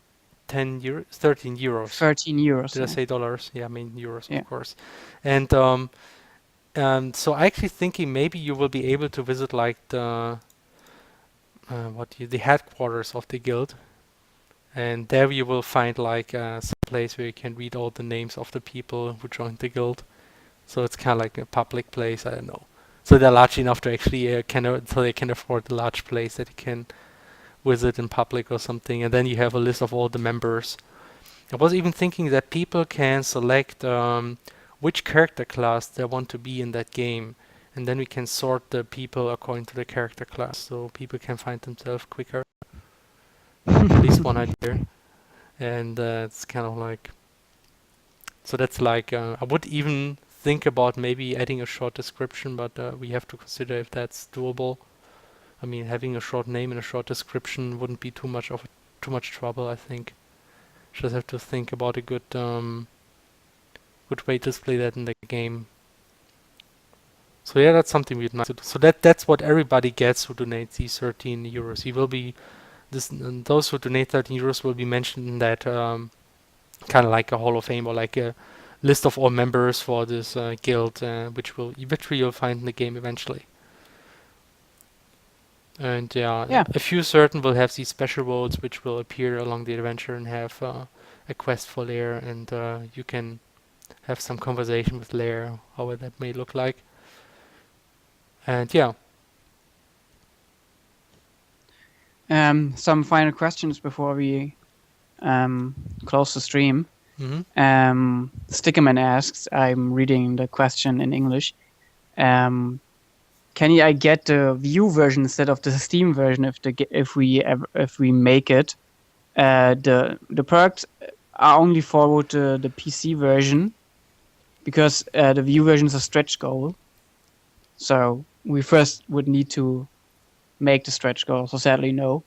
13 euros. 13 euros. Did I Yeah. say dollars? Yeah, I mean euros, Yeah. of course. And so I actually thinking maybe you will be able to visit like the headquarters of the guild, and there you will find like some place where you can read all the names of the people who joined the guild. So it's kind of like a public place. I don't know. So they're large enough to actually so they can afford a large place that you can visit in public or something. And then you have a list of all the members. I was even thinking that people can select which character class they want to be in that game, and then we can sort the people according to the character class, so people can find themselves quicker. At least one idea. And it's kind of like, so that's like, I would even think about maybe adding a short description, but we have to consider if that's doable. I mean, having a short name and a short description wouldn't be too much trouble, I think. Just have to think about a good way to display that in the game. So yeah, that's something we'd like to do. So that's what everybody gets who donates these 13 euros. He will be those who donate 13 euros will be mentioned in that kind of like a Hall of Fame, or like a list of all members for this guild, which you'll find in the game eventually. And Yeah. a few certain will have these special roads which will appear along the adventure and have a quest for Lair, and you can have some conversation with Lair, however that may look like. And yeah. Some final questions before we close the stream. Mm-hmm. Stickerman asks, I'm reading the question in English. Can I get the View version instead of the Steam version if we make it? The perks are only forward to the PC version, because the View version is a stretch goal. So we first would need to make the stretch goal. So sadly, no.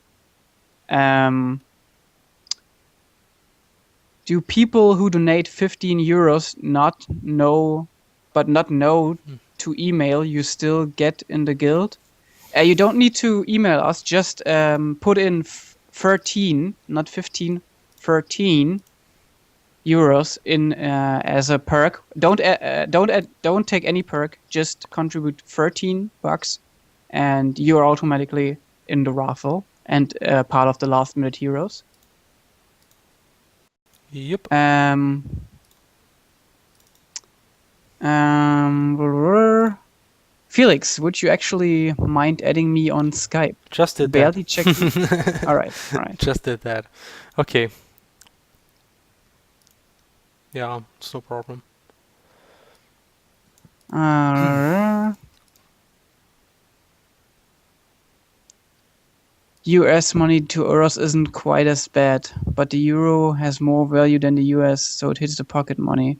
Do people who donate 15 euros not know to email you still get in the guild? You don't need to email us. Just put in 13, not 15, 13 euros in as a perk. Don't take any perk. Just contribute 13 bucks, and you're automatically in the raffle and part of the last minute heroes. Yep. Felix, would you actually mind adding me on Skype? Just did Barely that. checked. All right. Just did that. Okay. Yeah, it's no problem. US money to euros isn't quite as bad, but the euro has more value than the US, so it hits the pocket money.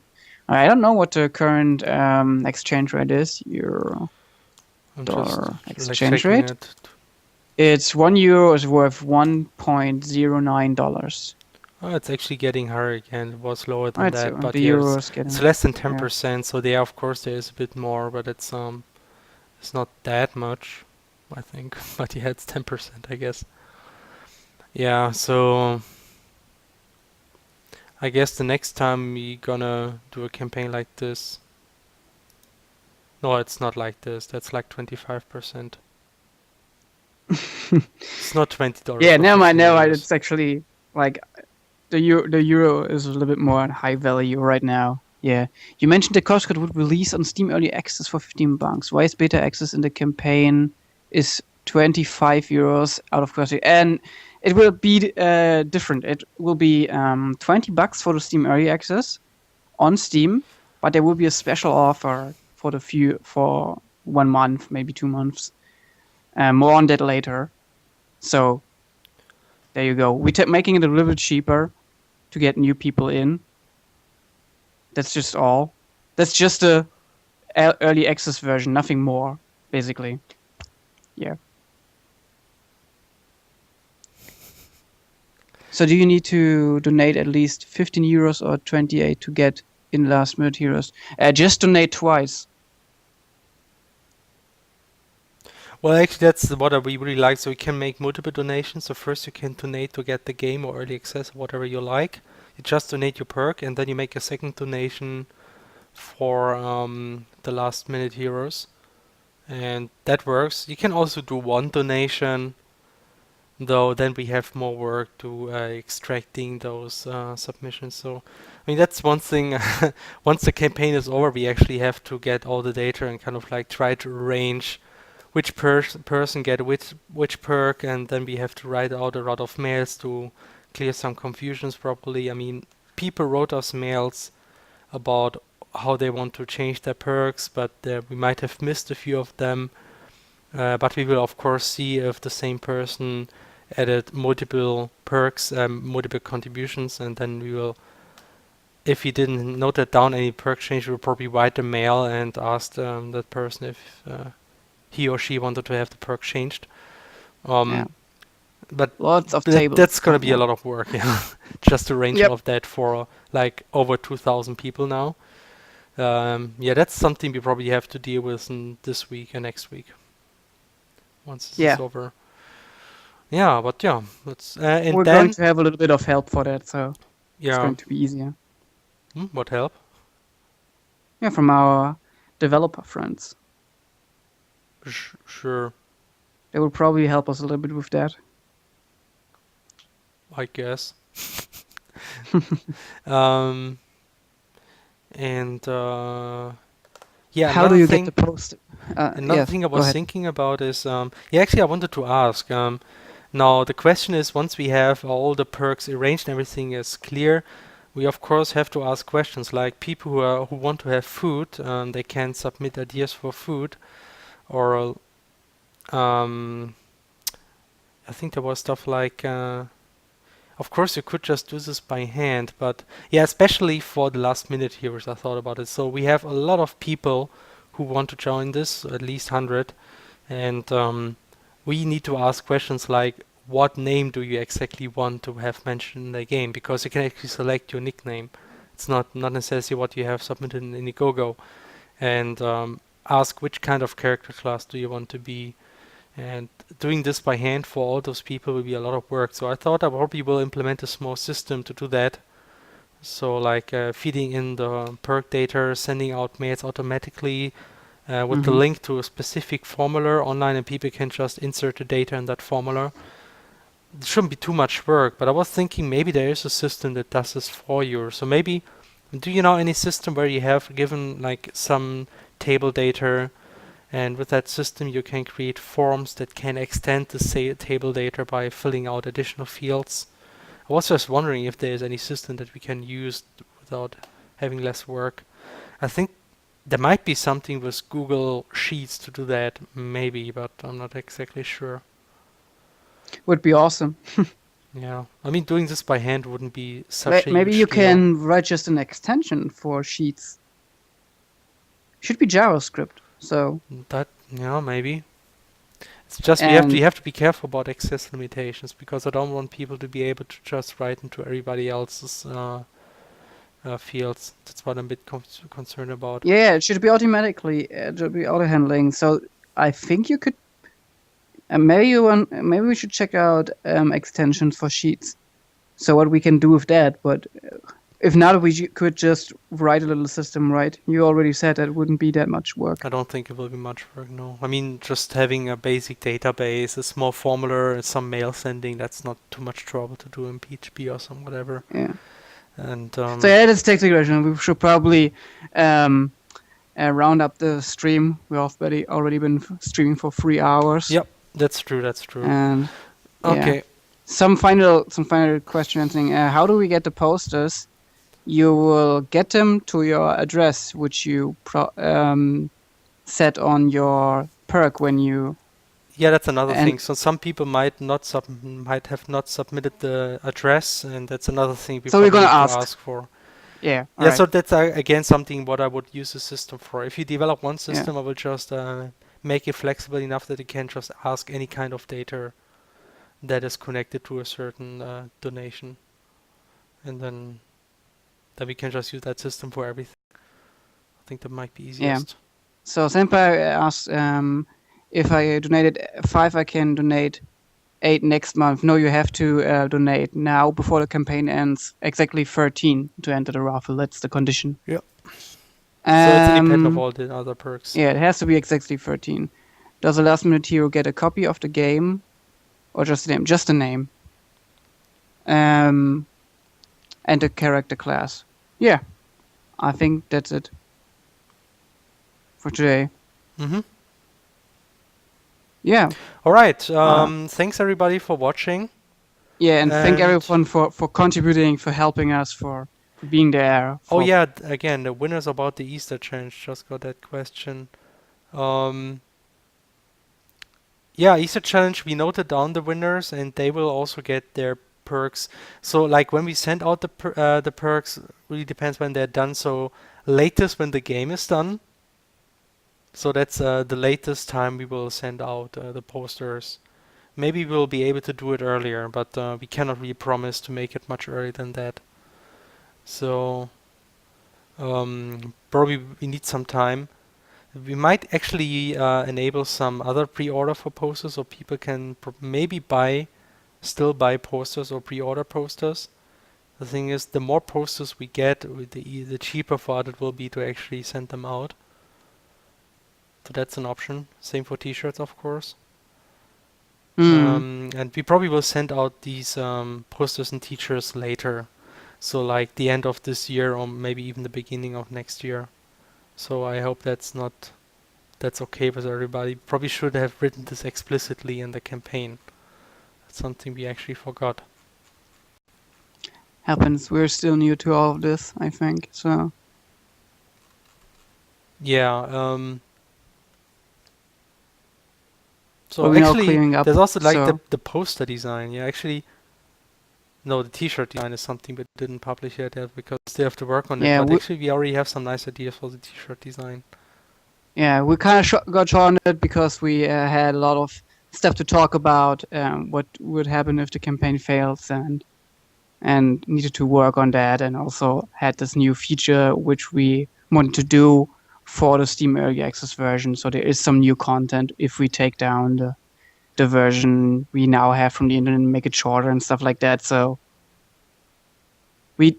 I don't know what the current exchange rate is. Euro I'm just dollar like exchange checking rate. it. It's 1 euro is worth $1.09. Oh, it's actually getting higher again. It was lower Oh, than that, but the yeah, euro is it's getting, less than yeah. 10%. So there, of course, there is a bit more, but it's not that much, I think. But yeah, it's 10%, I guess. Yeah, so I guess the next time we gonna do a campaign like this. No, it's not like this. That's like 25%. It's not $20 Yeah, or never mind, 15 never mind. euros. It's actually like the euro is a little bit more high value right now. Yeah. You mentioned the CrossCode would release on Steam Early Access for 15 bucks. Why is beta access in the campaign is 25 euros out of CrossCode? And it will be different. It will be 20 bucks for the Steam Early Access on Steam, but there will be a special offer for 1 month, maybe 2 months. More on that later. So there you go. We're making it a little bit cheaper to get new people in. That's just all. That's just the early access version, nothing more, basically. Yeah. So do you need to donate at least 15 euros or 28 to get in last minute heroes? Just donate twice. Well, actually, that's what we really like. So you can make multiple donations. So first you can donate to get the game or early access, whatever you like. You just donate your perk, and then you make a second donation for the last minute heroes, and that works. You can also do one donation, though then we have more work to extracting those submissions. So I mean that's one thing. Once the campaign is over, we actually have to get all the data and kind of like try to arrange which person get which perk, and then we have to write out a lot of mails to clear some confusions properly. I mean, people wrote us mails about how they want to change their perks, but we might have missed a few of them. But we will of course see if the same person added multiple perks, multiple contributions, and then we will, if he didn't note that down any perk change, we'll probably write a mail and ask that person if he or she wanted to have the perk changed. Yeah. But Lots of tables. that's gonna be a lot of work, yeah. Just to arrange all Yep. of that for like over 2,000 people now. Yeah, that's something we probably have to deal with in this week and next week once this Yeah. is over. Yeah, but yeah, that's and We're going then to have a little bit of help for that, so it's yeah, going to be easier. what help? Yeah, from our developer friends. Sure, They will probably help us a little bit with that. I guess. um, and yeah, How do you get the post? another Yes, thing I go was ahead. thinking about is yeah, actually I wanted to ask now the question is, once we have all the perks arranged and everything is clear, we of course have to ask questions like people who want to have food, they can submit ideas for food, or um, I think there was stuff like of course you could just do this by hand, but yeah, especially for the last minute heroes I thought about it. So we have a lot of people who want to join this, at least 100, and we need to ask questions like, what name do you exactly want to have mentioned in the game? Because you can actually select your nickname. It's not necessarily what you have submitted in Indiegogo. And ask which kind of character class do you want to be. And doing this by hand for all those people will be a lot of work. So I thought I probably will implement a small system to do that. So like feeding in the perk data, sending out mails automatically, with the Mm-hmm. link to a specific formula online, and people can just insert the data in that formula. It shouldn't be too much work, but I was thinking maybe there is a system that does this for you. So maybe, do you know any system where you have given like some table data, and with that system you can create forms that can extend the table data by filling out additional fields? I was just wondering if there is any system that we can use without having less work. I think there might be something with Google Sheets to do that, maybe, but I'm not exactly sure. Would be awesome. Yeah, I mean, doing this by hand wouldn't be such a Maybe huge you deal. can write just an extension for Sheets. Should be JavaScript. So That, yeah, maybe. It's just we and have to be careful about access limitations because I don't want people to be able to just write into everybody else's fields. That's what I'm a bit concerned about. yeah, it should be automatically. It should be auto handling. So I think you could. Maybe we should check out extensions for Sheets. So what we can do with that, but if not, could just write a little system, right? You already said that it wouldn't be that much work. I don't think it will be much work, no. I mean, just having a basic database, a small formula, and some mail sending, that's not too much trouble to do in PHP or some whatever. Yeah. And So yeah, that's technical question. We should probably round up the stream. We've already been streaming for 3 hours. yep, that's true, that's true. And yeah. Okay. Some final question answering. How do we get the posters? You will get them to your address, which you set on your perk when you. Yeah, that's another And thing. So some people might have not submitted the address, and that's another thing we So we're probably gonna need to ask. ask for. Yeah. Yeah, Alright. so that's again something what I would use the system for. If you develop one system, I will just make it flexible enough that it can just ask any kind of data that is connected to a certain donation, and then we can just use that system for everything. I think that might be easiest. So Senpai asked if I donated 5, I can donate 8 next month. No, you have to donate now before the campaign ends. Exactly 13 to enter the raffle. That's the condition. Yep. So it's independent of Um, all the other perks. yeah, it has to be exactly 13. Does a last minute hero get a copy of the game or just the name? Just the name. And the character class. Yeah, I think that's it for today. Mm-hmm. Yeah. All right. Thanks everybody for watching. Yeah, and thank And- everyone for contributing, for helping us, for being there. Oh for- yeah, again, the winners about the Easter challenge. Just got that question. Yeah, Easter challenge. We noted down the winners, and they will also get their perks. So like when we send out the perks, really depends when they're done. So latest when the game is done. So that's the latest time we will send out the posters. Maybe we'll be able to do it earlier, but we cannot really promise to make it much earlier than that. So probably we need some time. We might actually enable some other pre-order for posters, so people can maybe still buy posters or pre-order posters. The thing is, the more posters we get, the cheaper for it will be to actually send them out. So that's an option. Same for t-shirts, of course. And we probably will send out these posters and t-shirts later. So like the end of this year or maybe even the beginning of next year. So I hope that's okay with everybody. Probably should have written this explicitly in the campaign. That's something we actually forgot. Happens. We're still new to all of this, I think. So Yeah. So we're now actually, clearing up. there's also like so the poster design. Yeah, actually, no, the t-shirt design is something we didn't publish yet because we still have to work on it. Yeah, But actually, we already have some nice ideas for the t-shirt design. yeah, we kind of got short on it because we had a lot of stuff to talk about. What would happen if the campaign fails, and needed to work on that, and also had this new feature which we wanted to do for the Steam Early Access version. So there is some new content if we take down the version we now have from the internet and make it shorter and stuff like that. So we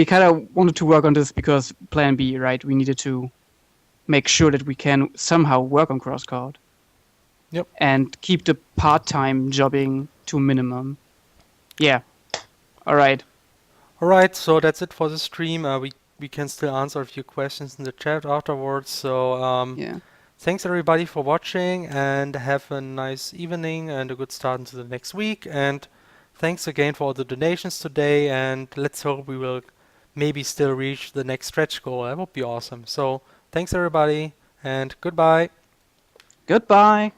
kind of wanted to work on this because Plan B, right? We needed to make sure that we can somehow work on CrossCode. Yep. And keep the part-time jobbing to minimum. Yeah. All right. All right, so that's it for the stream. We can still answer a few questions in the chat afterwards. So Yeah. thanks everybody for watching, and have a nice evening and a good start into the next week. And thanks again for all the donations today. And let's hope we will maybe still reach the next stretch goal. That would be awesome. So thanks everybody, and goodbye. Goodbye.